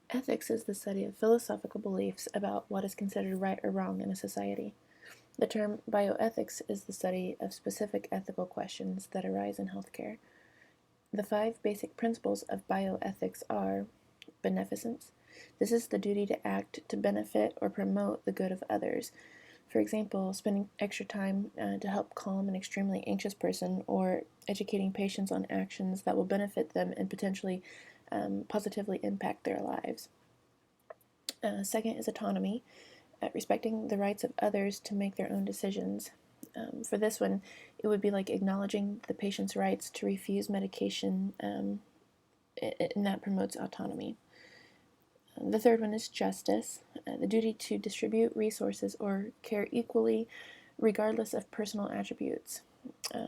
Ethics is the study of philosophical beliefs about what is considered right or wrong in a society. The term bioethics is the study of specific ethical questions that arise in healthcare. The 5 basic principles of bioethics are beneficence. This is the duty to act to benefit or promote the good of others. For example, spending extra time to help calm an extremely anxious person, or educating patients on actions that will benefit them and potentially positively impact their lives. Second is autonomy, respecting the rights of others to make their own decisions. For this one, it would be like acknowledging the patient's rights to refuse medication, and that promotes autonomy. The third one is justice, the duty to distribute resources or care equally regardless of personal attributes.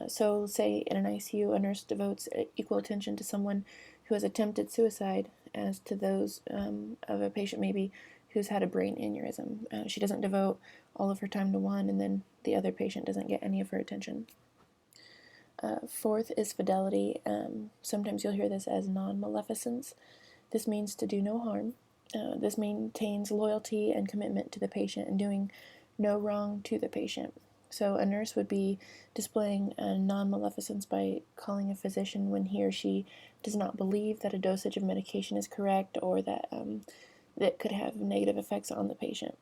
So, say in an ICU, a nurse devotes equal attention to someone who has attempted suicide as to those of a patient maybe who's had a brain aneurysm. She doesn't devote all of her time to one, and then the other patient doesn't get any of her attention. Fourth is fidelity. Sometimes you'll hear this as non-maleficence. This means to do no harm. This maintains loyalty and commitment to the patient and doing no wrong to the patient. So a nurse would be displaying a non-maleficence by calling a physician when he or she does not believe that a dosage of medication is correct, or that that could have negative effects on the patient.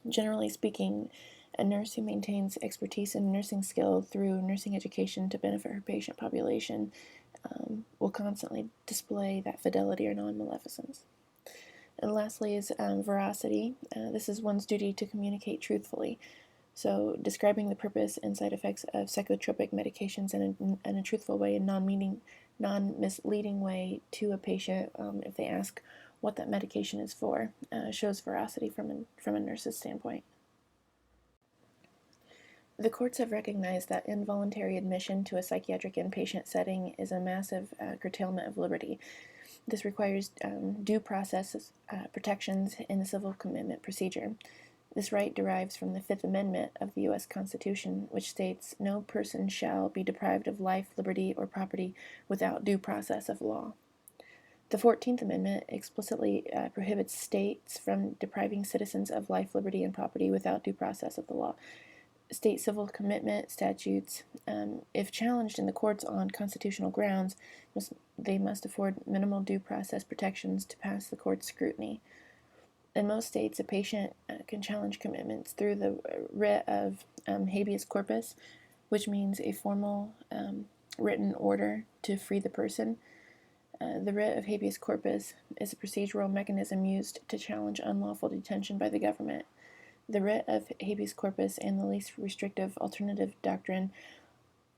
Generally speaking, a nurse who maintains expertise in nursing skill through nursing education to benefit her patient population will constantly display that fidelity or non-maleficence. And lastly is veracity. This is one's duty to communicate truthfully. So describing the purpose and side effects of psychotropic medications in a truthful way and non-misleading way to a patient if they ask what that medication is for shows veracity from a nurse's standpoint. The courts have recognized that involuntary admission to a psychiatric inpatient setting is a massive curtailment of liberty. This requires due process protections in the civil commitment procedure. This right derives from the Fifth Amendment of the U.S. Constitution, which states, "No person shall be deprived of life, liberty, or property without due process of law." The 14th Amendment explicitly prohibits states from depriving citizens of life, liberty, and property without due process of the law. State civil commitment statutes, if challenged in the courts on constitutional grounds, they must afford minimal due process protections to pass the court's scrutiny. In most states, a patient can challenge commitments through the writ of habeas corpus, which means a formal written order to free the person. The writ of habeas corpus is a procedural mechanism used to challenge unlawful detention by the government. The writ of habeas corpus and the least restrictive alternative doctrine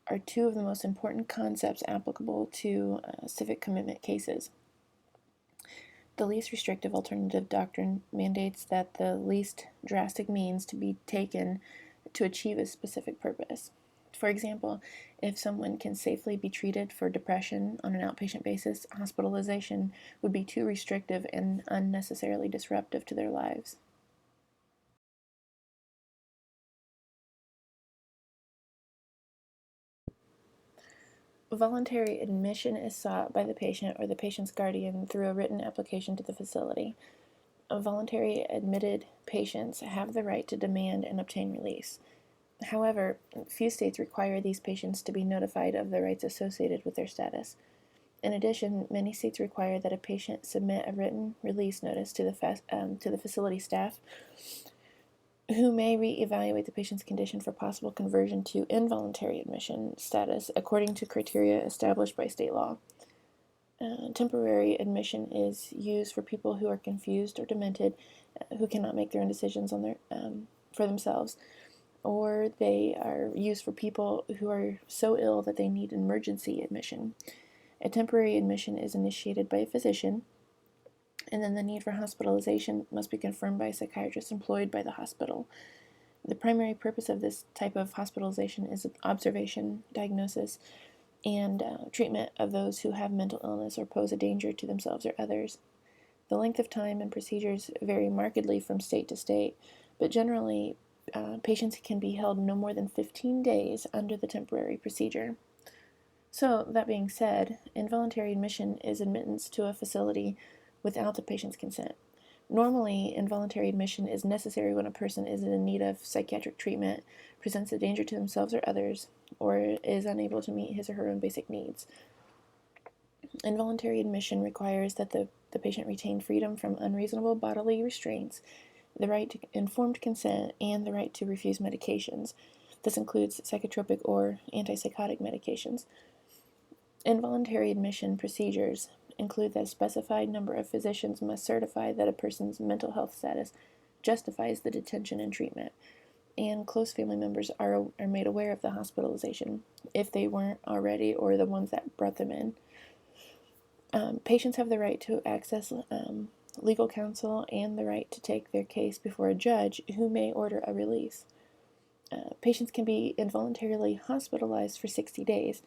are two of the most important concepts applicable to civic commitment cases. The least restrictive alternative doctrine mandates that the least drastic means to be taken to achieve a specific purpose. For example, if someone can safely be treated for depression on an outpatient basis, hospitalization would be too restrictive and unnecessarily disruptive to their lives. Voluntary admission is sought by the patient or the patient's guardian through a written application to the facility. Voluntary admitted patients have the right to demand and obtain release. However, few states require these patients to be notified of the rights associated with their status. In addition, many states require that a patient submit a written release notice to the facility staff, who may re-evaluate the patient's condition for possible conversion to involuntary admission status according to criteria established by state law. Temporary admission is used for people who are confused or demented, who cannot make their own decisions for themselves, or they are used for people who are so ill that they need emergency admission. A temporary admission is initiated by a physician, and then the need for hospitalization must be confirmed by a psychiatrist employed by the hospital. The primary purpose of this type of hospitalization is observation, diagnosis, and treatment of those who have mental illness or pose a danger to themselves or others. The length of time and procedures vary markedly from state to state, but generally, patients can be held no more than 15 days under the temporary procedure. So, that being said, involuntary admission is admittance to a facility without the patient's consent. Normally, involuntary admission is necessary when a person is in need of psychiatric treatment, presents a danger to themselves or others, or is unable to meet his or her own basic needs. Involuntary admission requires that the patient retain freedom from unreasonable bodily restraints, the right to informed consent, and the right to refuse medications. This includes psychotropic or antipsychotic medications. Involuntary admission procedures include that a specified number of physicians must certify that a person's mental health status justifies the detention and treatment, and close family members are made aware of the hospitalization if they weren't already, or the ones that brought them in. Patients have the right to access legal counsel and the right to take their case before a judge who may order a release. Patients can be involuntarily hospitalized for 60 days.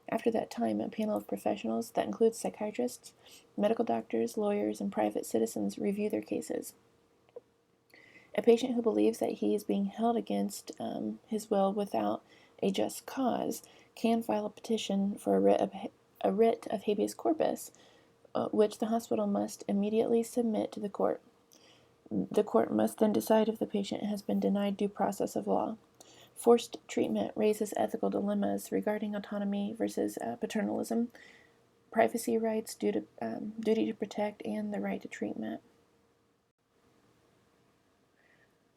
After that time, a panel of professionals that includes psychiatrists, medical doctors, lawyers, and private citizens review their cases. A patient who believes that he is being held against his will without a just cause can file a petition for a writ of habeas corpus, which the hospital must immediately submit to the court. The court must then decide if the patient has been denied due process of law. Forced treatment raises ethical dilemmas regarding autonomy versus paternalism, privacy rights, duty to protect, and the right to treatment.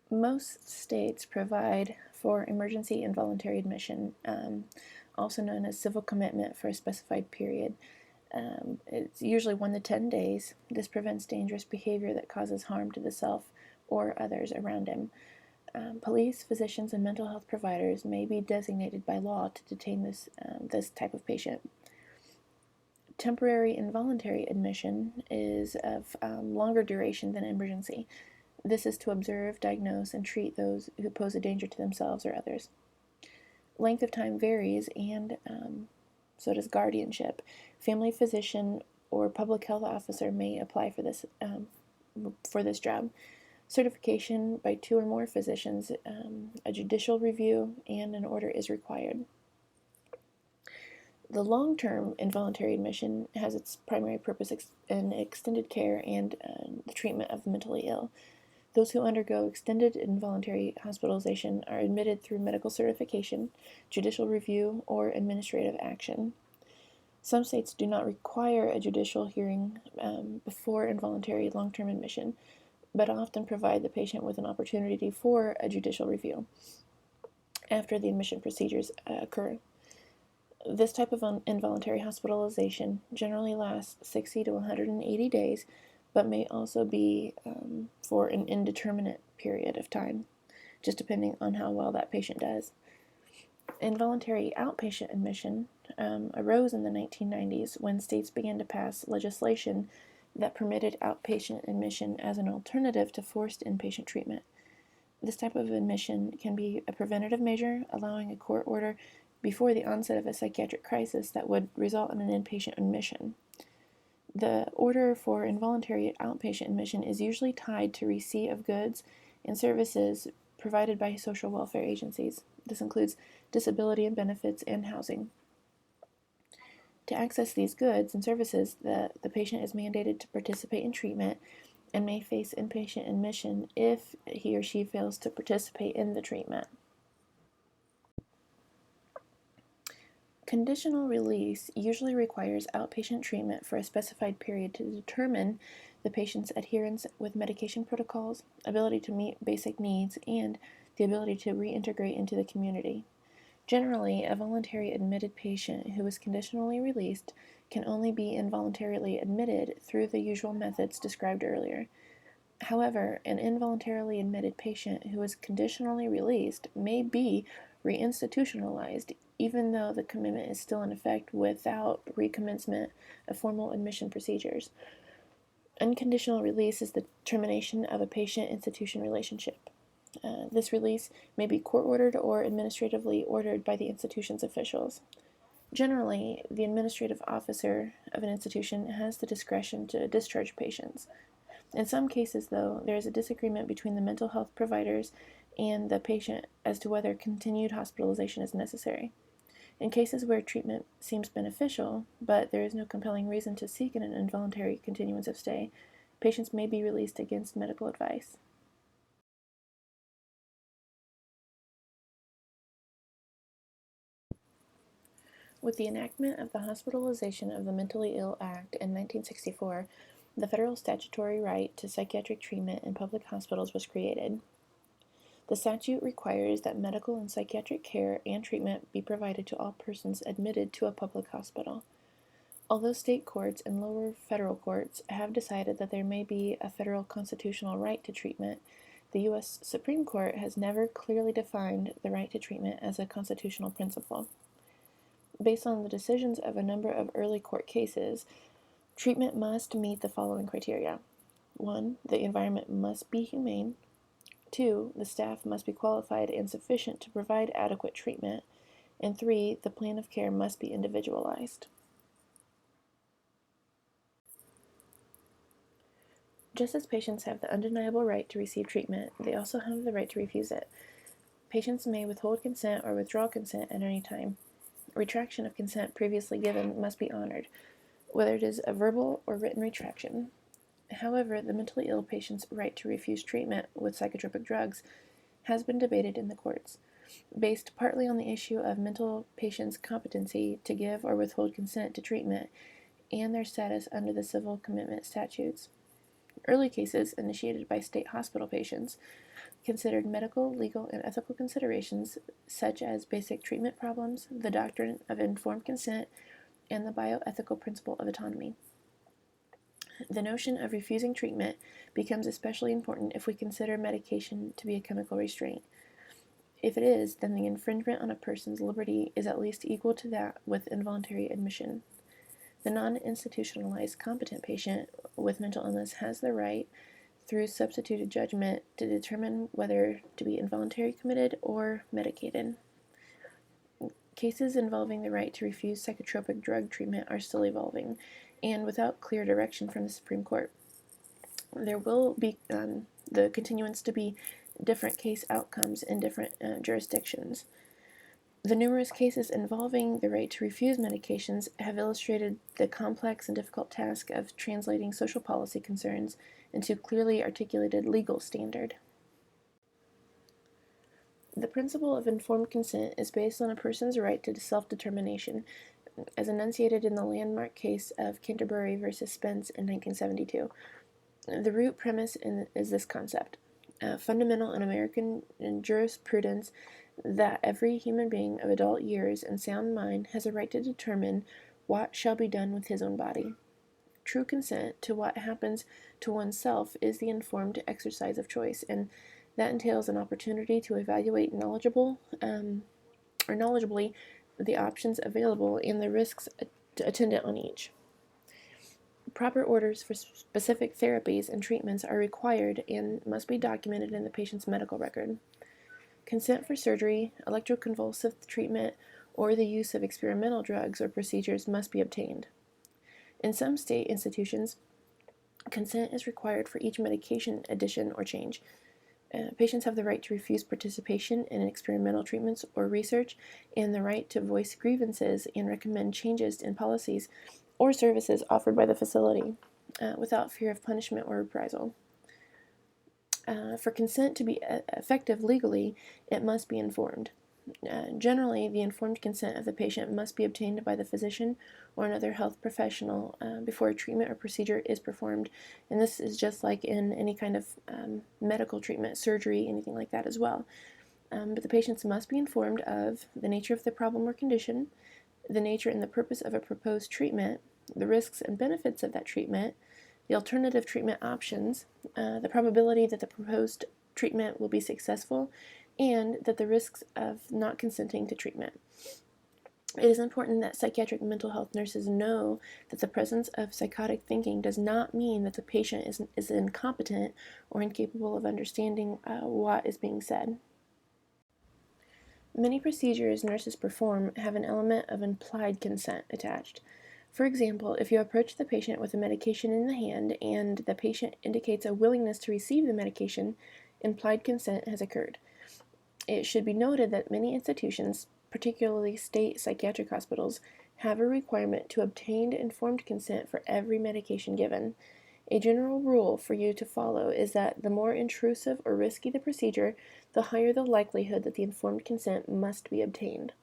Most states provide for emergency involuntary admission, also known as civil commitment for a specified period. It's usually 1 to 10 days. This prevents dangerous behavior that causes harm to the self or others around him. Police, physicians, and mental health providers may be designated by law to detain this type of patient. Temporary involuntary admission is of longer duration than emergency. This is to observe, diagnose, and treat those who pose a danger to themselves or others. Length of time varies, and so does guardianship. Family physician or public health officer may apply for this job. Certification by 2 or more physicians, a judicial review, and an order is required. The long-term involuntary admission has its primary purpose in extended care and the treatment of the mentally ill. Those who undergo extended involuntary hospitalization are admitted through medical certification, judicial review, or administrative action. Some states do not require a judicial hearing before involuntary long-term admission, but often provide the patient with an opportunity for a judicial review after the admission procedures occur. This type of involuntary hospitalization generally lasts 60 to 180 days, but may also be for an indeterminate period of time, just depending on how well that patient does. Involuntary outpatient admission arose in the 1990s when states began to pass legislation that permitted outpatient admission as an alternative to forced inpatient treatment. This type of admission can be a preventative measure, allowing a court order before the onset of a psychiatric crisis that would result in an inpatient admission. The order for involuntary outpatient admission is usually tied to receipt of goods and services provided by social welfare agencies. This includes disability and benefits and housing. To access these goods and services, the patient is mandated to participate in treatment and may face inpatient admission if he or she fails to participate in the treatment. Conditional release usually requires outpatient treatment for a specified period to determine the patient's adherence with medication protocols, ability to meet basic needs, and the ability to reintegrate into the community. Generally, a voluntary admitted patient who is conditionally released can only be involuntarily admitted through the usual methods described earlier. However, an involuntarily admitted patient who is conditionally released may be reinstitutionalized even though the commitment is still in effect without recommencement of formal admission procedures. Unconditional release is the termination of a patient-institution relationship. This release may be court-ordered or administratively ordered by the institution's officials. Generally, the administrative officer of an institution has the discretion to discharge patients. In some cases, though, there is a disagreement between the mental health providers and the patient as to whether continued hospitalization is necessary. In cases where treatment seems beneficial, but there is no compelling reason to seek an involuntary continuance of stay, patients may be released against medical advice. With the enactment of the Hospitalization of the Mentally Ill Act in 1964, the federal statutory right to psychiatric treatment in public hospitals was created. The statute requires that medical and psychiatric care and treatment be provided to all persons admitted to a public hospital. Although state courts and lower federal courts have decided that there may be a federal constitutional right to treatment, the U.S. Supreme Court has never clearly defined the right to treatment as a constitutional principle. Based on the decisions of a number of early court cases, treatment must meet the following criteria. 1. The environment must be humane. 2. The staff must be qualified and sufficient to provide adequate treatment. And 3. The plan of care must be individualized. Just as patients have the undeniable right to receive treatment, they also have the right to refuse it. Patients may withhold consent or withdraw consent at any time. Retraction of consent previously given must be honored, whether it is a verbal or written retraction. However, the mentally ill patient's right to refuse treatment with psychotropic drugs has been debated in the courts, based partly on the issue of mental patients' competency to give or withhold consent to treatment and their status under the civil commitment statutes. Early cases, initiated by state hospital patients, considered medical, legal, and ethical considerations such as basic treatment problems, the doctrine of informed consent, and the bioethical principle of autonomy. The notion of refusing treatment becomes especially important if we consider medication to be a chemical restraint. If it is, then the infringement on a person's liberty is at least equal to that with involuntary admission. The non-institutionalized competent patient with mental illness has the right, through substituted judgment, to determine whether to be involuntarily committed or medicated. Cases involving the right to refuse psychotropic drug treatment are still evolving, and without clear direction from the Supreme Court. There will be the continuance to be different case outcomes in different jurisdictions. The numerous cases involving the right to refuse medications have illustrated the complex and difficult task of translating social policy concerns into clearly articulated legal standard. The principle of informed consent is based on a person's right to self-determination, as enunciated in the landmark case of Canterbury v. Spence in 1972. The root premise is this concept, fundamental in American jurisprudence, that every human being of adult years and sound mind has a right to determine what shall be done with his own body. True consent to what happens to oneself is the informed exercise of choice, and that entails an opportunity to evaluate knowledgeably the options available and the risks attendant on each. Proper orders for specific therapies and treatments are required and must be documented in the patient's medical record. Consent for surgery, electroconvulsive treatment, or the use of experimental drugs or procedures must be obtained. In some state institutions, consent is required for each medication addition or change. Patients have the right to refuse participation in experimental treatments or research, and the right to voice grievances and recommend changes in policies or services offered by the facility without fear of punishment or reprisal. For consent to be effective legally, it must be informed. Generally, the informed consent of the patient must be obtained by the physician or another health professional before a treatment or procedure is performed, and this is just like in any kind of medical treatment, surgery, anything like that as well. But the patients must be informed of the nature of the problem or condition, the nature and the purpose of a proposed treatment, the risks and benefits of that treatment, the alternative treatment options, the probability that the proposed treatment will be successful, and that the risks of not consenting to treatment. It is important that psychiatric mental health nurses know that the presence of psychotic thinking does not mean that the patient is incompetent or incapable of understanding what is being said. Many procedures nurses perform have an element of implied consent attached. For example, if you approach the patient with a medication in the hand and the patient indicates a willingness to receive the medication, implied consent has occurred. It should be noted that many institutions particularly state psychiatric hospitals, have a requirement to obtain informed consent for every medication given. A general rule for you to follow is that the more intrusive or risky the procedure, the higher the likelihood that the informed consent must be obtained.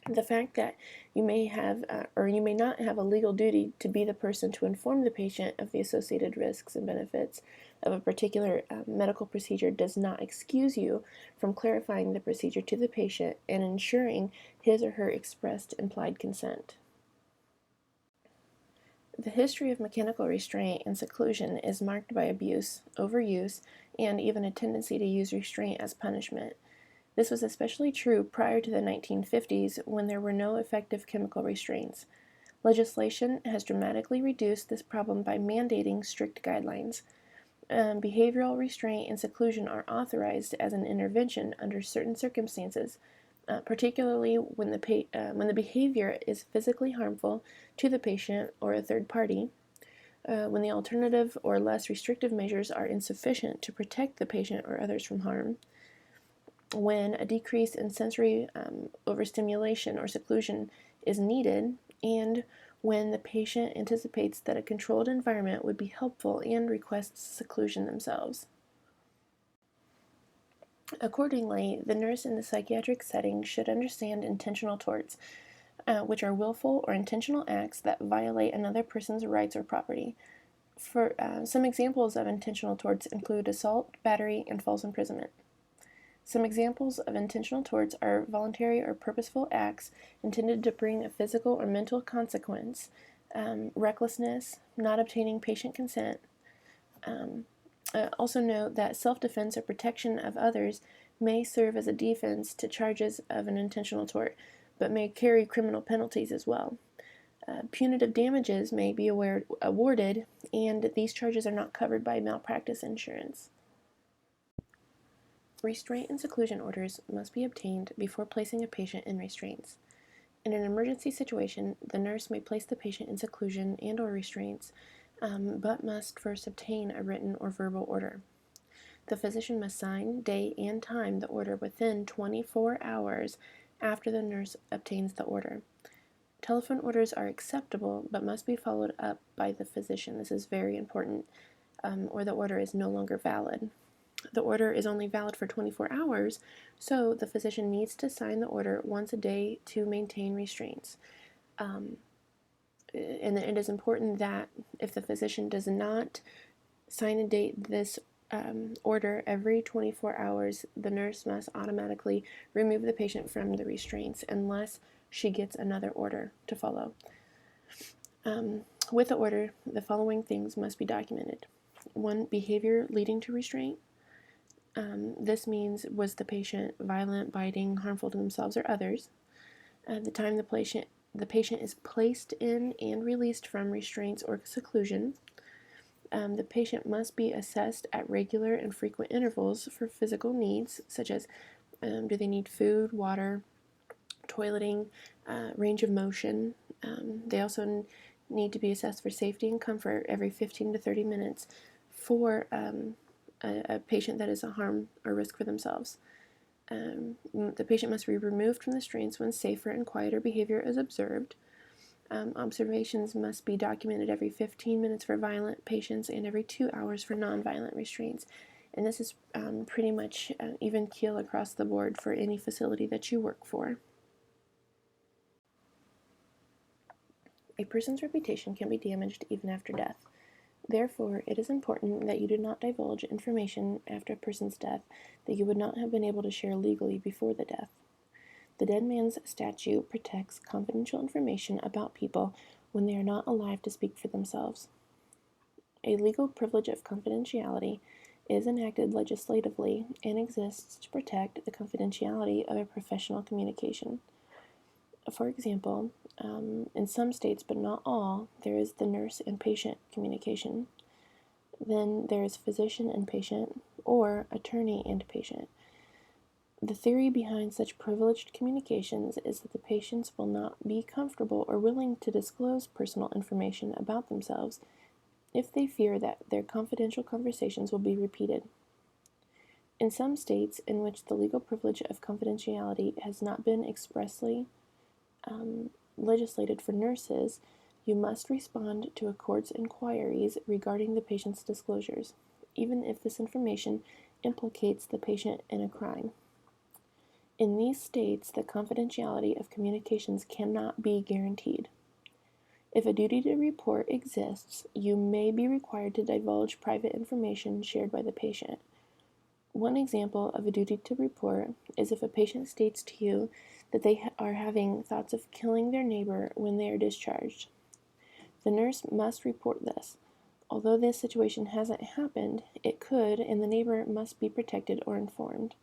The fact that you may have or you may not have a legal duty to be the person to inform the patient of the associated risks and benefits of a particular medical procedure does not excuse you from clarifying the procedure to the patient and ensuring his or her expressed implied consent. The history of mechanical restraint and seclusion is marked by abuse, overuse, and even a tendency to use restraint as punishment. This was especially true prior to the 1950s, when there were no effective chemical restraints. Legislation has dramatically reduced this problem by mandating strict guidelines. Behavioral restraint and seclusion are authorized as an intervention under certain circumstances, particularly when the behavior is physically harmful to the patient or a third party, when the alternative or less restrictive measures are insufficient to protect the patient or others from harm, when a decrease in sensory overstimulation or seclusion is needed, and when the patient anticipates that a controlled environment would be helpful and requests seclusion themselves. Accordingly, the nurse in the psychiatric setting should understand intentional torts, which are willful or intentional acts that violate another person's rights or property. For some examples of intentional torts include assault, battery, and false imprisonment. Some examples of intentional torts are voluntary or purposeful acts intended to bring a physical or mental consequence, recklessness, not obtaining patient consent. Also note that self-defense or protection of others may serve as a defense to charges of an intentional tort, but may carry criminal penalties as well. Punitive damages may be awarded, and these charges are not covered by malpractice insurance. Restraint and seclusion orders must be obtained before placing a patient in restraints. In an emergency situation, the nurse may place the patient in seclusion and/or restraints, but must first obtain a written or verbal order. The physician must sign, date, and time the order within 24 hours after the nurse obtains the order. Telephone orders are acceptable, but must be followed up by the physician. This is very important, or the order is no longer valid. The order is only valid for 24 hours, so the physician needs to sign the order once a day to maintain restraints. And it is important that if the physician does not sign and date this order every 24 hours, the nurse must automatically remove the patient from the restraints unless she gets another order to follow. With the order, the following things must be documented. 1, behavior leading to restraint. This means, was the patient violent, biting, harmful to themselves or others? The time the patient is placed in and released from restraints or seclusion. The patient must be assessed at regular and frequent intervals for physical needs, such as do they need food, water, toileting, range of motion. They also need to be assessed for safety and comfort every 15 to 30 minutes for a patient that is a harm or risk for themselves. The patient must be removed from the restraints when safer and quieter behavior is observed. Observations must be documented every 15 minutes for violent patients and every 2 hours for nonviolent restraints. And this is pretty much even keel across the board for any facility that you work for. A person's reputation can be damaged even after death. Therefore, it is important that you do not divulge information after a person's death that you would not have been able to share legally before the death. The Dead Man's Statute protects confidential information about people when they are not alive to speak for themselves. A legal privilege of confidentiality is enacted legislatively and exists to protect the confidentiality of a professional communication. For example, in some states, but not all, there is the nurse and patient communication. Then there is physician and patient, or attorney and patient. The theory behind such privileged communications is that the patients will not be comfortable or willing to disclose personal information about themselves if they fear that their confidential conversations will be repeated. In some states in which the legal privilege of confidentiality has not been expressly legislated for nurses, you must respond to a court's inquiries regarding the patient's disclosures, even if this information implicates the patient in a crime. In these states, the confidentiality of communications cannot be guaranteed. If a duty to report exists, you may be required to divulge private information shared by the patient. One example of a duty to report is if a patient states to you that they are having thoughts of killing their neighbor when they are discharged. The nurse must report this. Although this situation hasn't happened, it could, and the neighbor must be protected or informed.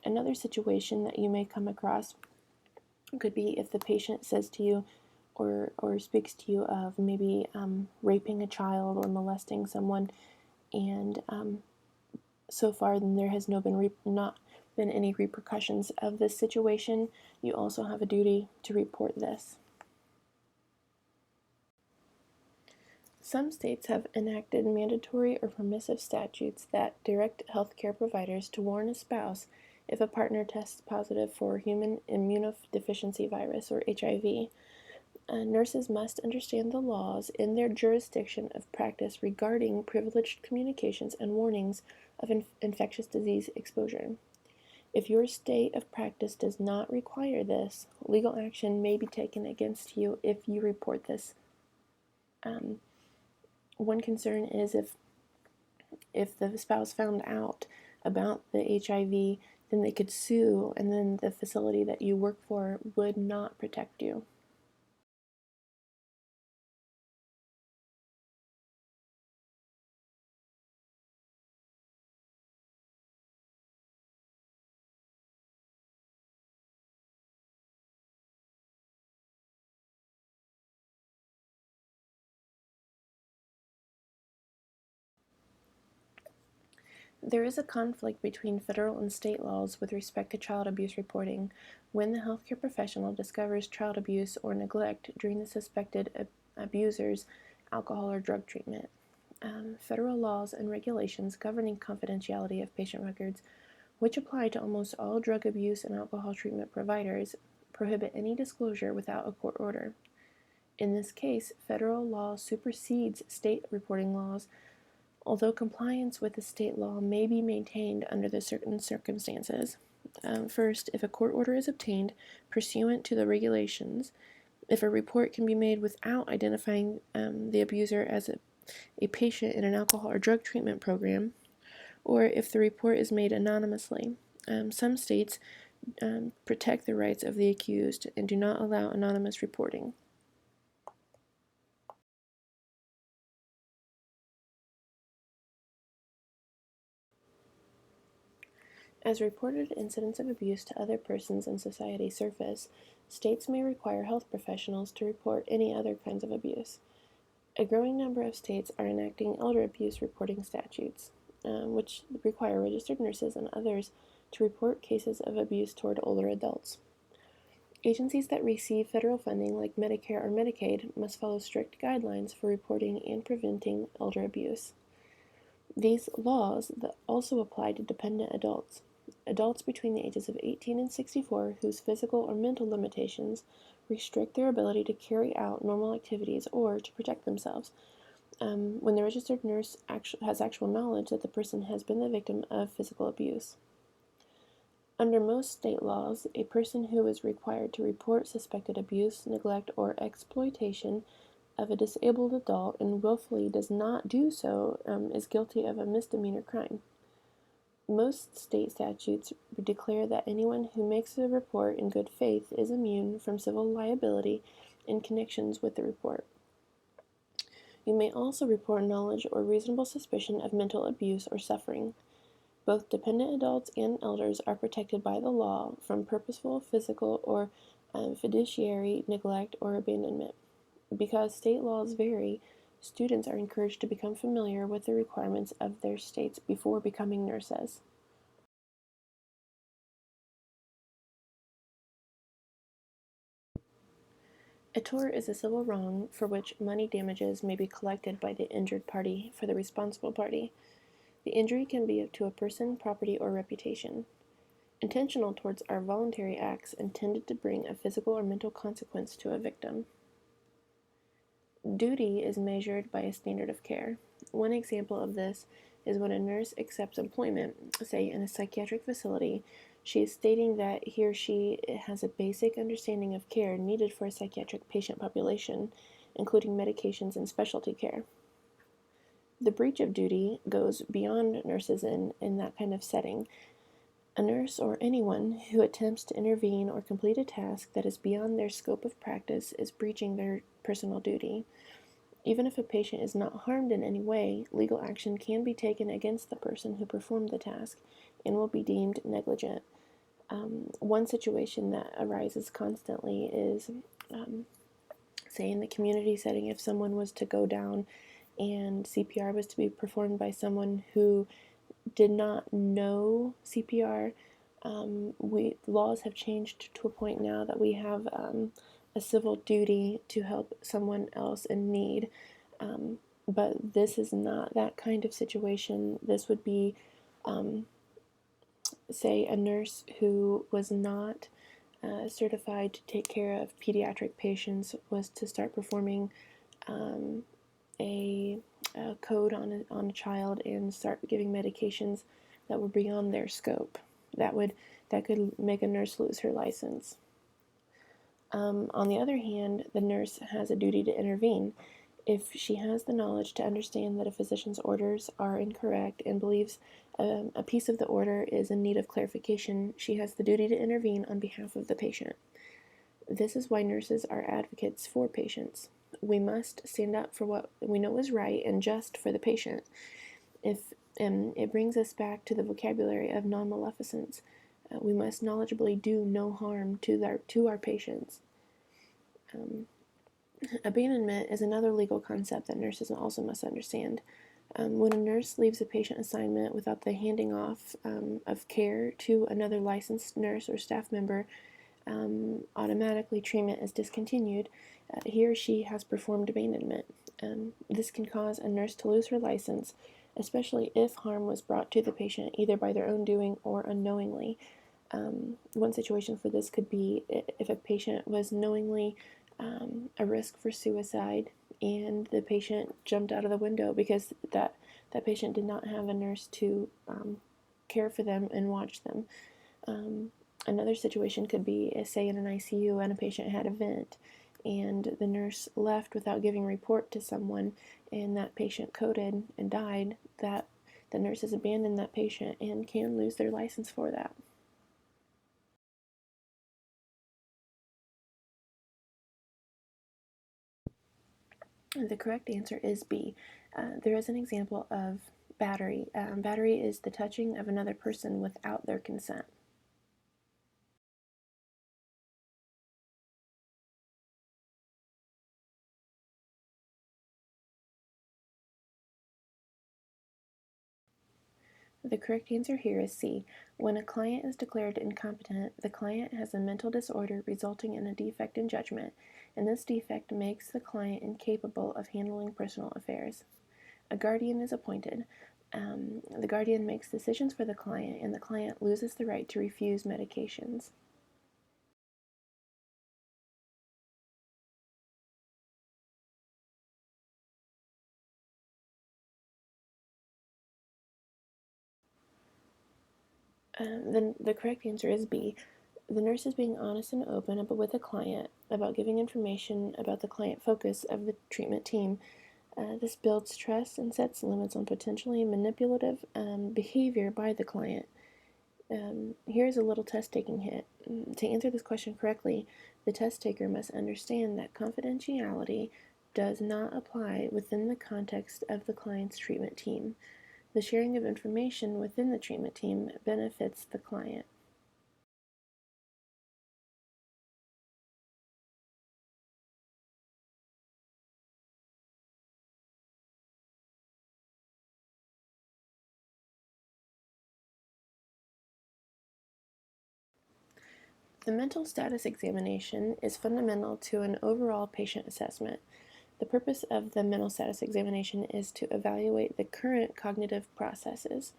Another situation that you may come across could be if the patient says to you or speaks to you of maybe raping a child or molesting someone, and so far then there has not been any repercussions of this situation. You also have a duty to report this. Some states have enacted mandatory or permissive statutes that direct healthcare providers to warn a spouse if a partner tests positive for human immunodeficiency virus, or HIV. Nurses must understand the laws in their jurisdiction of practice regarding privileged communications and warnings of infectious disease exposure. If your state of practice does not require this, legal action may be taken against you if you report this. One concern is if the spouse found out about the HIV, then they could sue, and then the facility that you work for would not protect you. There is a conflict between federal and state laws with respect to child abuse reporting when the healthcare professional discovers child abuse or neglect during the suspected abuser's alcohol or drug treatment. Federal laws and regulations governing confidentiality of patient records, which apply to almost all drug abuse and alcohol treatment providers, prohibit any disclosure without a court order. In this case, federal law supersedes state reporting laws, although compliance with the state law may be maintained under the certain circumstances. First, if a court order is obtained pursuant to the regulations, if a report can be made without identifying the abuser as a patient in an alcohol or drug treatment program, or if the report is made anonymously. Some states protect the rights of the accused and do not allow anonymous reporting. As reported incidents of abuse to other persons in society surface, states may require health professionals to report any other kinds of abuse. A growing number of states are enacting elder abuse reporting statutes, which require registered nurses and others to report cases of abuse toward older adults. Agencies that receive federal funding, like Medicare or Medicaid, must follow strict guidelines for reporting and preventing elder abuse. These laws also apply to dependent adults. Adults between the ages of 18 and 64 whose physical or mental limitations restrict their ability to carry out normal activities or to protect themselves, when the registered nurse has actual knowledge that the person has been the victim of physical abuse. Under most state laws, a person who is required to report suspected abuse, neglect, or exploitation of a disabled adult and willfully does not do so is guilty of a misdemeanor crime. Most state statutes declare that anyone who makes a report in good faith is immune from civil liability in connections with the report. You may also report knowledge or reasonable suspicion of mental abuse or suffering. Both dependent adults and elders are protected by the law from purposeful physical or fiduciary neglect or abandonment. Because state laws vary, students are encouraged to become familiar with the requirements of their states before becoming nurses. A tort is a civil wrong for which money damages may be collected by the injured party for the responsible party. The injury can be to a person, property, or reputation. Intentional torts are voluntary acts intended to bring a physical or mental consequence to a victim. Duty is measured by a standard of care. One example of this is when a nurse accepts employment, say in a psychiatric facility. She is stating that he or she has a basic understanding of care needed for a psychiatric patient population, including medications and specialty care. The breach of duty goes beyond nurses in that kind of setting. A nurse or anyone who attempts to intervene or complete a task that is beyond their scope of practice is breaching their personal duty. Even if a patient is not harmed in any way, legal action can be taken against the person who performed the task and will be deemed negligent. One situation that arises constantly is, say, in the community setting, if someone was to go down and CPR was to be performed by someone who did not know CPR, laws have changed to a point now that we have a civil duty to help someone else in need. But this is not that kind of situation. This would be, say, a nurse who was not certified to take care of pediatric patients was to start performing a code on a child and start giving medications that were beyond their scope. That could make a nurse lose her license. On the other hand, the nurse has a duty to intervene. If she has the knowledge to understand that a physician's orders are incorrect and believes a piece of the order is in need of clarification, she has the duty to intervene on behalf of the patient. This is why nurses are advocates for patients. We must stand up for what we know is right and just for the patient. If it brings us back to the vocabulary of non-maleficence, we must knowledgeably do no harm to our patients. Abandonment is another legal concept that nurses also must understand. When a nurse leaves a patient assignment without the handing off of care to another licensed nurse or staff member, automatically treatment is discontinued. He or she has performed abandonment. This can cause a nurse to lose her license, especially if harm was brought to the patient either by their own doing or unknowingly. One situation for this could be if a patient was knowingly a risk for suicide and the patient jumped out of the window because that patient did not have a nurse to care for them and watch them. Another situation could be, say, in an ICU and a patient had a vent and the nurse left without giving report to someone and that patient coded and died. That the nurse has abandoned that patient and can lose their license for that. The correct answer is B. There is an example of battery. Battery is the touching of another person without their consent. The correct answer here is C. When a client is declared incompetent, the client has a mental disorder resulting in a defect in judgment, and this defect makes the client incapable of handling personal affairs. A guardian is appointed. The guardian makes decisions for the client, and the client loses the right to refuse medications. Then the correct answer is B. The nurse is being honest and open with a client about giving information about the client focus of the treatment team. This builds trust and sets limits on potentially manipulative behavior by the client. Here's a little test taking hit. To answer this question correctly, the test taker must understand that confidentiality does not apply within the context of the client's treatment team. The sharing of information within the treatment team benefits the client. The mental status examination is fundamental to an overall patient assessment. The purpose of the mental status examination is to evaluate the current cognitive processes.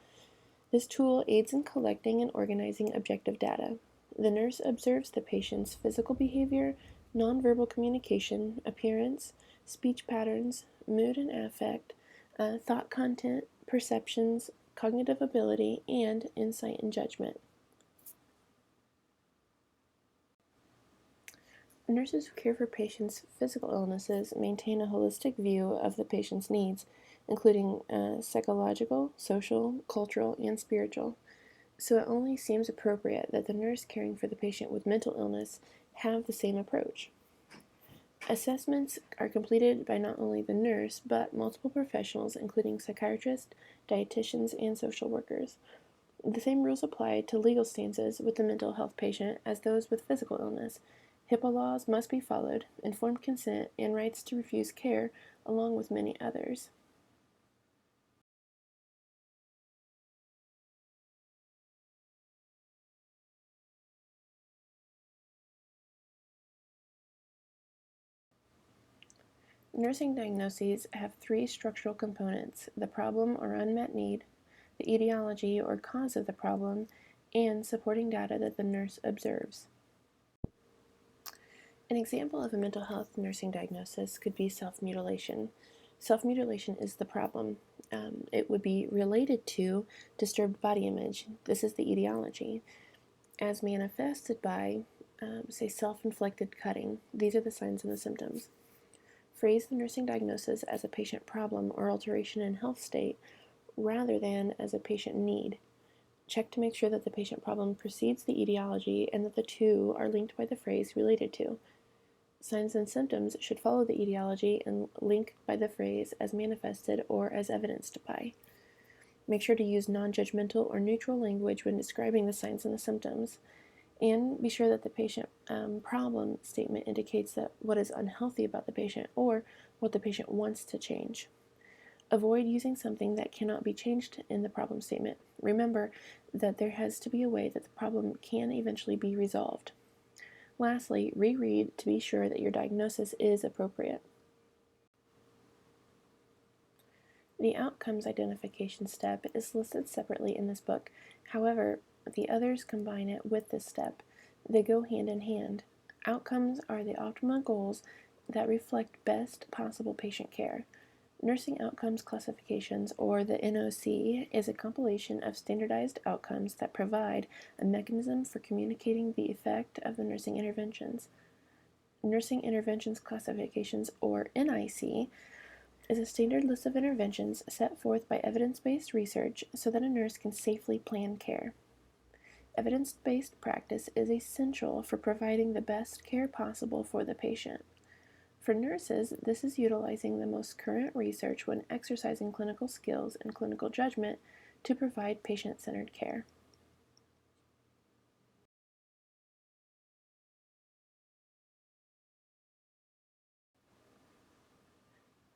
This tool aids in collecting and organizing objective data. The nurse observes the patient's physical behavior, nonverbal communication, appearance, speech patterns, mood and affect, thought content, perceptions, cognitive ability, and insight and judgment. Nurses who care for patients' physical illnesses maintain a holistic view of the patient's needs, including psychological, social, cultural, and spiritual. So it only seems appropriate that the nurse caring for the patient with mental illness have the same approach. Assessments are completed by not only the nurse, but multiple professionals, including psychiatrists, dietitians, and social workers. The same rules apply to legal stances with the mental health patient as those with physical illness. HIPAA laws must be followed, informed consent, and rights to refuse care, along with many others. Nursing diagnoses have three structural components: the problem or unmet need, the etiology or cause of the problem, and supporting data that the nurse observes. An example of a mental health nursing diagnosis could be self-mutilation. Self-mutilation is the problem. It would be related to disturbed body image. This is the etiology, as manifested by, say, self-inflicted cutting. These are the signs and the symptoms. Phrase the nursing diagnosis as a patient problem or alteration in health state rather than as a patient need. Check to make sure that the patient problem precedes the etiology and that the two are linked by the phrase related to. Signs and symptoms should follow the etiology and link by the phrase as manifested or as evidenced by. Make sure to use non-judgmental or neutral language when describing the signs and the symptoms. And be sure that the patient problem statement indicates that what is unhealthy about the patient or what the patient wants to change. Avoid using something that cannot be changed in the problem statement. Remember that there has to be a way that the problem can eventually be resolved. Lastly, reread to be sure that your diagnosis is appropriate. The outcomes identification step is listed separately in this book. However, the others combine it with this step. They go hand in hand. Outcomes are the optimal goals that reflect best possible patient care. Nursing Outcomes Classifications, or the NOC, is a compilation of standardized outcomes that provide a mechanism for communicating the effect of the nursing interventions. Nursing Interventions Classifications, or NIC, is a standard list of interventions set forth by evidence-based research so that a nurse can safely plan care. Evidence-based practice is essential for providing the best care possible for the patient. For nurses, this is utilizing the most current research when exercising clinical skills and clinical judgment to provide patient-centered care.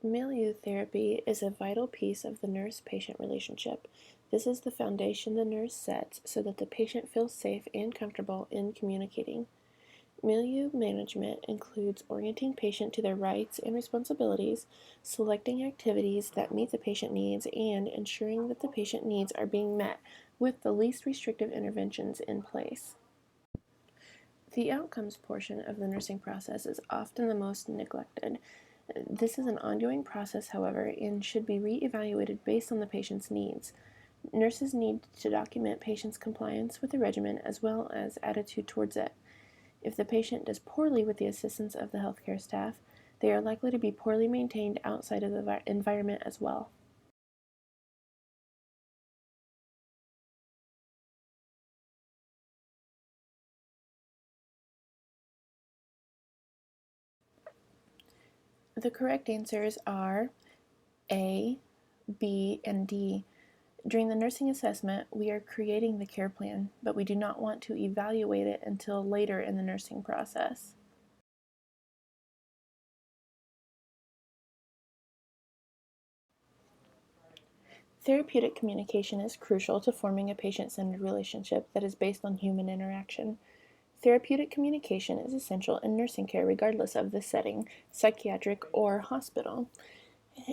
Milieu therapy is a vital piece of the nurse-patient relationship. This is the foundation the nurse sets so that the patient feels safe and comfortable in communicating. Milieu management includes orienting patient to their rights and responsibilities, selecting activities that meet the patient needs, and ensuring that the patient needs are being met with the least restrictive interventions in place. The outcomes portion of the nursing process is often the most neglected. This is an ongoing process, however, and should be re-evaluated based on the patient's needs. Nurses need to document patients' compliance with the regimen as well as attitude towards it. If the patient does poorly with the assistance of the healthcare staff, they are likely to be poorly maintained outside of the environment as well. The correct answers are A, B, and D. During the nursing assessment, we are creating the care plan, but we do not want to evaluate it until later in the nursing process. Therapeutic communication is crucial to forming a patient-centered relationship that is based on human interaction. Therapeutic communication is essential in nursing care regardless of the setting, psychiatric or hospital.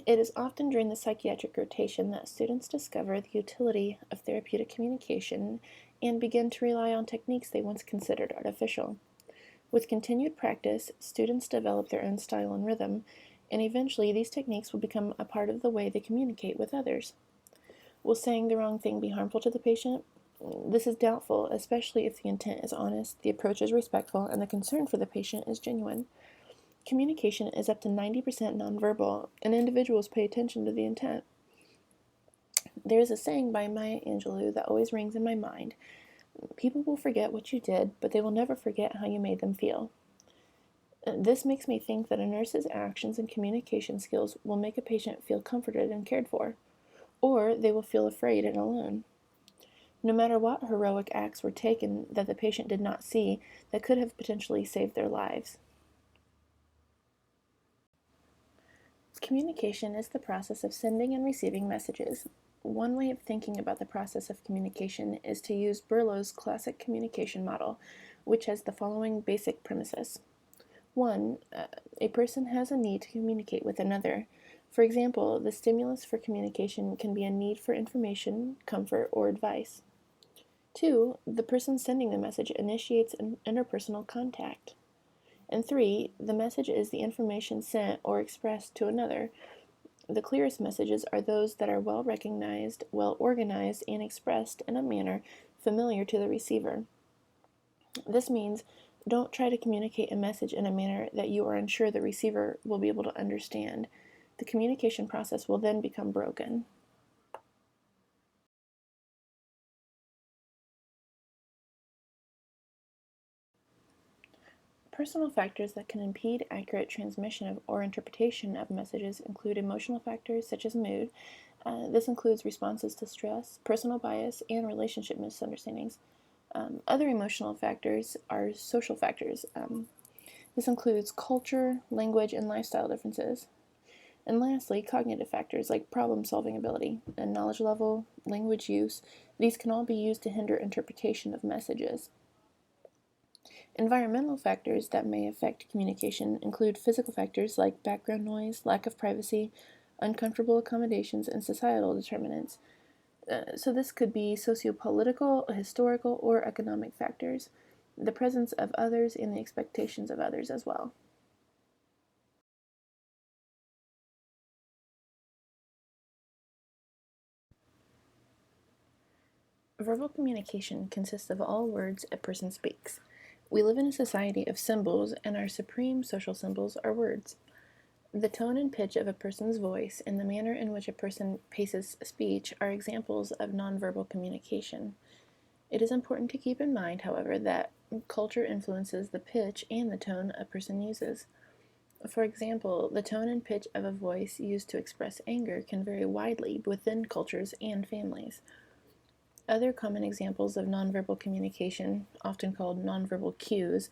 It is often during the psychiatric rotation that students discover the utility of therapeutic communication and begin to rely on techniques they once considered artificial. With continued practice, students develop their own style and rhythm, and eventually these techniques will become a part of the way they communicate with others. Will saying the wrong thing be harmful to the patient? This is doubtful, especially if the intent is honest, the approach is respectful, and the concern for the patient is genuine. Communication is up to 90% nonverbal, and individuals pay attention to the intent. There is a saying by Maya Angelou that always rings in my mind. People will forget what you did, but they will never forget how you made them feel. This makes me think that a nurse's actions and communication skills will make a patient feel comforted and cared for, or they will feel afraid and alone. No matter what heroic acts were taken that the patient did not see that could have potentially saved their lives. Communication is the process of sending and receiving messages. One way of thinking about the process of communication is to use Berlow's classic communication model, which has the following basic premises. 1. A person has a need to communicate with another. For example, the stimulus for communication can be a need for information, comfort, or advice. 2. The person sending the message initiates an interpersonal contact. And 3. The message is the information sent or expressed to another. The clearest messages are those that are well recognized, well organized, and expressed in a manner familiar to the receiver. This means don't try to communicate a message in a manner that you are unsure the receiver will be able to understand. The communication process will then become broken. Personal factors that can impede accurate transmission or interpretation of messages include emotional factors such as mood. This includes responses to stress, personal bias, and relationship misunderstandings. Other emotional factors are social factors. This includes culture, language, and lifestyle differences. And lastly, cognitive factors like problem-solving ability and knowledge level, language use. These can all be used to hinder interpretation of messages. Environmental factors that may affect communication include physical factors like background noise, lack of privacy, uncomfortable accommodations, and societal determinants. So this could be sociopolitical, historical, or economic factors, the presence of others, and the expectations of others as well. Verbal communication consists of all words a person speaks. We live in a society of symbols, and our supreme social symbols are words. The tone and pitch of a person's voice and the manner in which a person paces speech are examples of nonverbal communication. It is important to keep in mind, however, that culture influences the pitch and the tone a person uses. For example, the tone and pitch of a voice used to express anger can vary widely within cultures and families. Other common examples of nonverbal communication, often called nonverbal cues,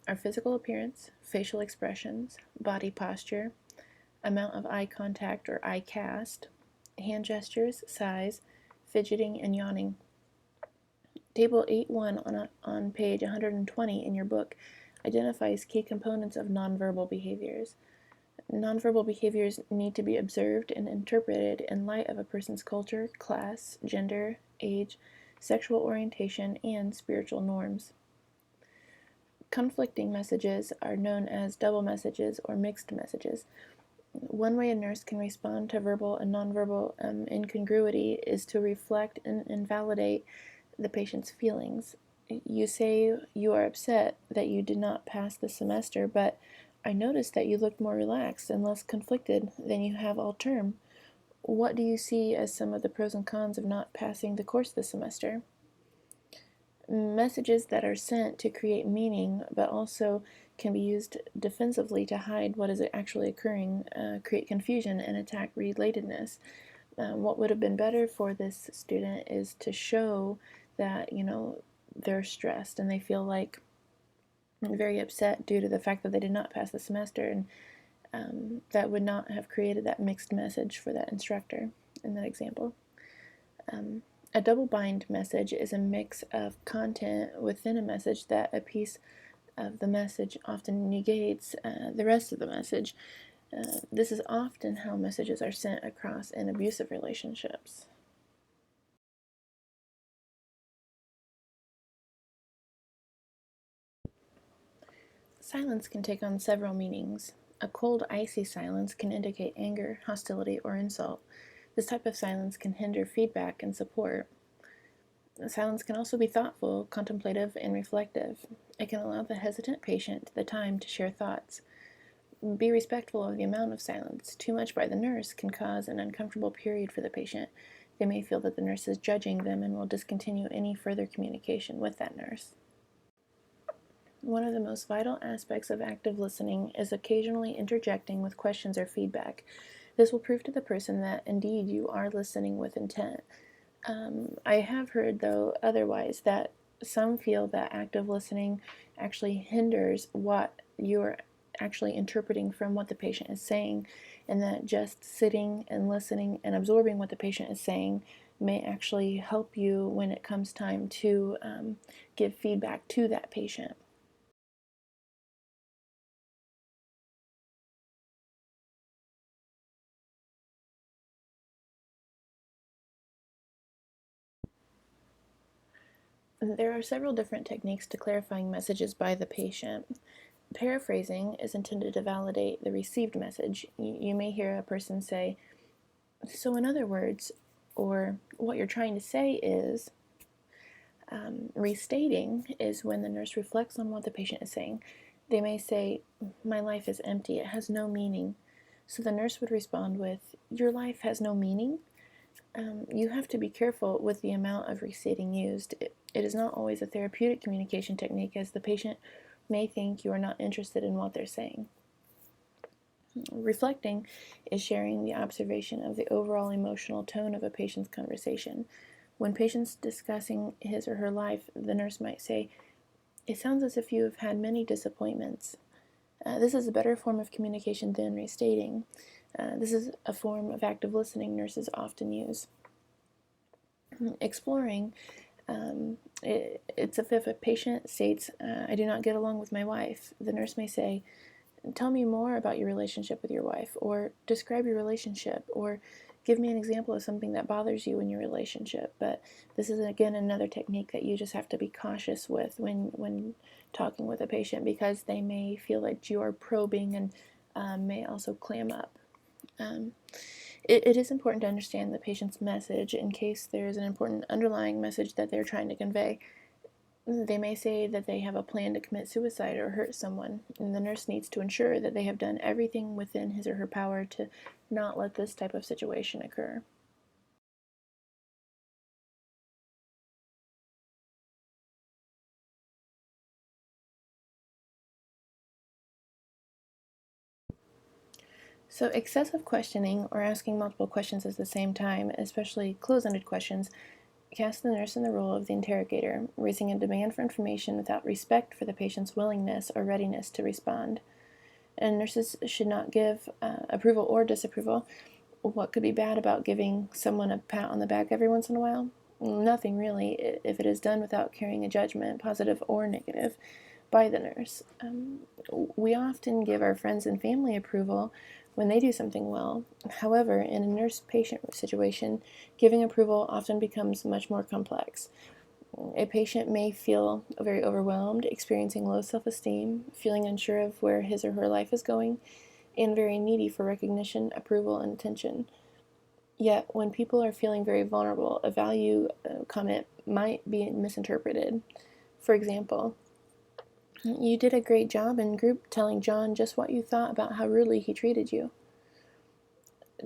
are physical appearance, facial expressions, body posture, amount of eye contact or eye cast, hand gestures, size, fidgeting, and yawning. Table 8.1 on page 120 in your book identifies key components of nonverbal behaviors. Nonverbal behaviors need to be observed and interpreted in light of a person's culture, class, gender, age, sexual orientation, and spiritual norms. Conflicting messages are known as double messages or mixed messages. One way a nurse can respond to verbal and nonverbal incongruity is to reflect and invalidate the patient's feelings. You say you are upset that you did not pass the semester, but I noticed that you looked more relaxed and less conflicted than you have all term. What do you see as some of the pros and cons of not passing the course this semester? Messages that are sent to create meaning, but also can be used defensively to hide what is actually occurring, create confusion, and attack relatedness. What would have been better for this student is to show that, they're stressed and they feel like very upset due to the fact that they did not pass the semester, and that would not have created that mixed message for that instructor in that example. A double-bind message is a mix of content within a message that a piece of the message often negates the rest of the message. This is often how messages are sent across in abusive relationships. Silence can take on several meanings. A cold, icy silence can indicate anger, hostility, or insult. This type of silence can hinder feedback and support. Silence can also be thoughtful, contemplative, and reflective. It can allow the hesitant patient the time to share thoughts. Be respectful of the amount of silence. Too much by the nurse can cause an uncomfortable period for the patient. They may feel that the nurse is judging them and will discontinue any further communication with that nurse. One of the most vital aspects of active listening is occasionally interjecting with questions or feedback. This will prove to the person that indeed you are listening with intent. I have heard, though, otherwise, that some feel that active listening actually hinders what you're actually interpreting from what the patient is saying, and that just sitting and listening and absorbing what the patient is saying may actually help you when it comes time to give feedback to that patient. There are several different techniques to clarifying messages by the patient. Paraphrasing is intended to validate the received message. You may hear a person say, "So, in other words," or "what you're trying to say is." Restating is when the nurse reflects on what the patient is saying. They may say, "My life is empty, it has no meaning." So the nurse would respond with, "Your life has no meaning?" You have to be careful with the amount of restating used. It is not always a therapeutic communication technique, as the patient may think you are not interested in what they're saying. Reflecting is sharing the observation of the overall emotional tone of a patient's conversation. When patient's discussing his or her life, the nurse might say, "It sounds as if you have had many disappointments." This is a better form of communication than restating. This is a form of active listening nurses often use. Exploring, it's if a patient states, "I do not get along with my wife." The nurse may say, "Tell me more about your relationship with your wife," or "Describe your relationship," or "Give me an example of something that bothers you in your relationship." But this is, again, another technique that you just have to be cautious with when talking with a patient, because they may feel that you are probing and may also clam up. It is important to understand the patient's message in case there is an important underlying message that they're trying to convey. They may say that they have a plan to commit suicide or hurt someone, and the nurse needs to ensure that they have done everything within his or her power to not let this type of situation occur. So, excessive questioning or asking multiple questions at the same time, especially close-ended questions, cast the nurse in the role of the interrogator, raising a demand for information without respect for the patient's willingness or readiness to respond. And nurses should not give approval or disapproval. What could be bad about giving someone a pat on the back every once in a while? Nothing really, if it is done without carrying a judgment, positive or negative, by the nurse. We often give our friends and family approval when they do something well. However, in a nurse-patient situation, giving approval often becomes much more complex. A patient may feel very overwhelmed, experiencing low self-esteem, feeling unsure of where his or her life is going, and very needy for recognition, approval, and attention. Yet, when people are feeling very vulnerable, a value comment might be misinterpreted. For example, "You did a great job in group telling John just what you thought about how rudely he treated you."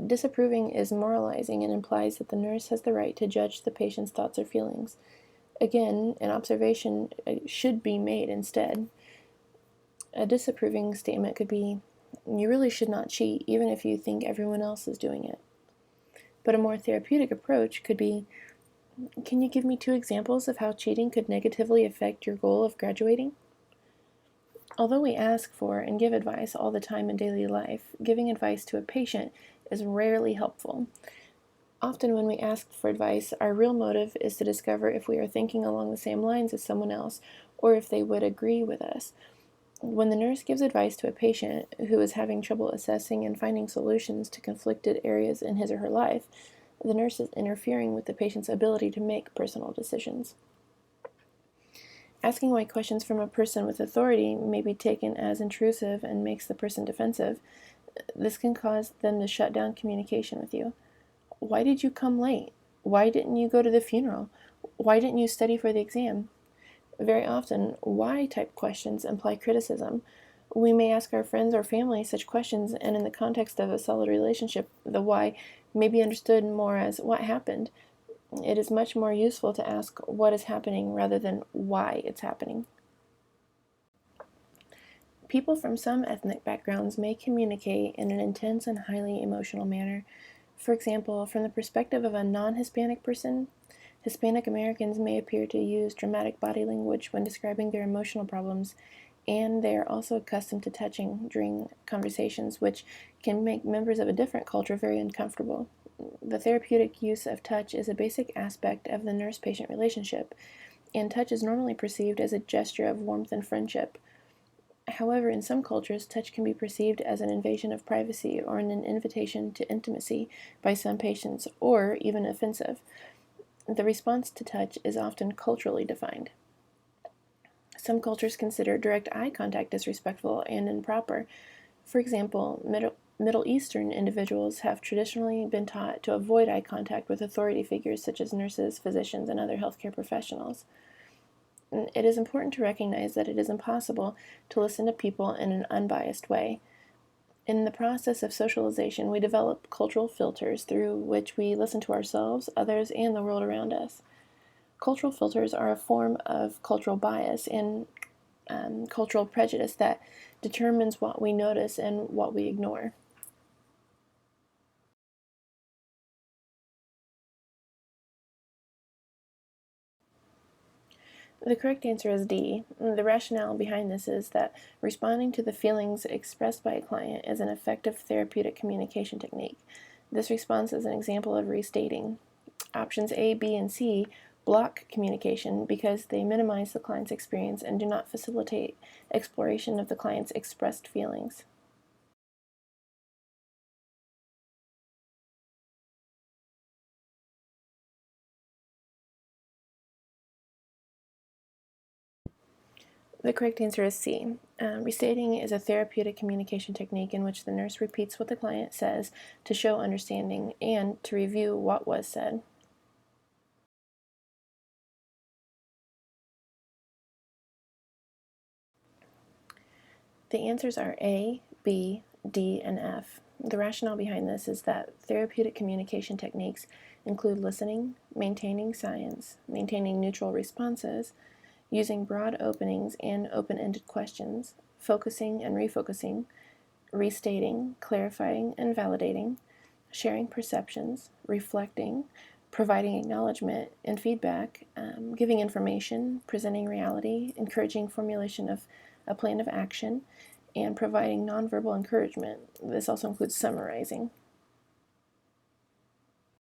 Disapproving is moralizing and implies that the nurse has the right to judge the patient's thoughts or feelings. Again, an observation should be made instead. A disapproving statement could be, "You really should not cheat, even if you think everyone else is doing it." But a more therapeutic approach could be, "Can you give me 2 examples of how cheating could negatively affect your goal of graduating?" Although we ask for and give advice all the time in daily life, giving advice to a patient is rarely helpful. Often when we ask for advice, our real motive is to discover if we are thinking along the same lines as someone else, or if they would agree with us. When the nurse gives advice to a patient who is having trouble assessing and finding solutions to conflicted areas in his or her life, the nurse is interfering with the patient's ability to make personal decisions. Asking why questions from a person with authority may be taken as intrusive and makes the person defensive. This can cause them to shut down communication with you. Why did you come late? Why didn't you go to the funeral? Why didn't you study for the exam? Very often, why-type questions imply criticism. We may ask our friends or family such questions, and in the context of a solid relationship, the why may be understood more as what happened. It is much more useful to ask what is happening rather than why it's happening. People from some ethnic backgrounds may communicate in an intense and highly emotional manner. For example, from the perspective of a non-Hispanic person, Hispanic Americans may appear to use dramatic body language when describing their emotional problems, and they are also accustomed to touching during conversations, which can make members of a different culture very uncomfortable. The therapeutic use of touch is a basic aspect of the nurse-patient relationship, and touch is normally perceived as a gesture of warmth and friendship. However, in some cultures, touch can be perceived as an invasion of privacy or an invitation to intimacy by some patients, or even offensive. The response to touch is often culturally defined. Some cultures consider direct eye contact disrespectful and improper. For example, Middle Eastern individuals have traditionally been taught to avoid eye contact with authority figures such as nurses, physicians, and other healthcare professionals. It is important to recognize that it is impossible to listen to people in an unbiased way. In the process of socialization, we develop cultural filters through which we listen to ourselves, others, and the world around us. Cultural filters are a form of cultural bias and cultural prejudice that determines what we notice and what we ignore. The correct answer is D. The rationale behind this is that responding to the feelings expressed by a client is an effective therapeutic communication technique. This response is an example of restating. Options A, B, and C block communication because they minimize the client's experience and do not facilitate exploration of the client's expressed feelings. The correct answer is C. Restating is a therapeutic communication technique in which the nurse repeats what the client says to show understanding and to review what was said. The answers are A, B, D, and F. The rationale behind this is that therapeutic communication techniques include listening, maintaining science, maintaining neutral responses, using broad openings and open-ended questions, focusing and refocusing, restating, clarifying and validating, sharing perceptions, reflecting, providing acknowledgement and feedback, giving information, presenting reality, encouraging formulation of a plan of action, and providing nonverbal encouragement. This also includes summarizing.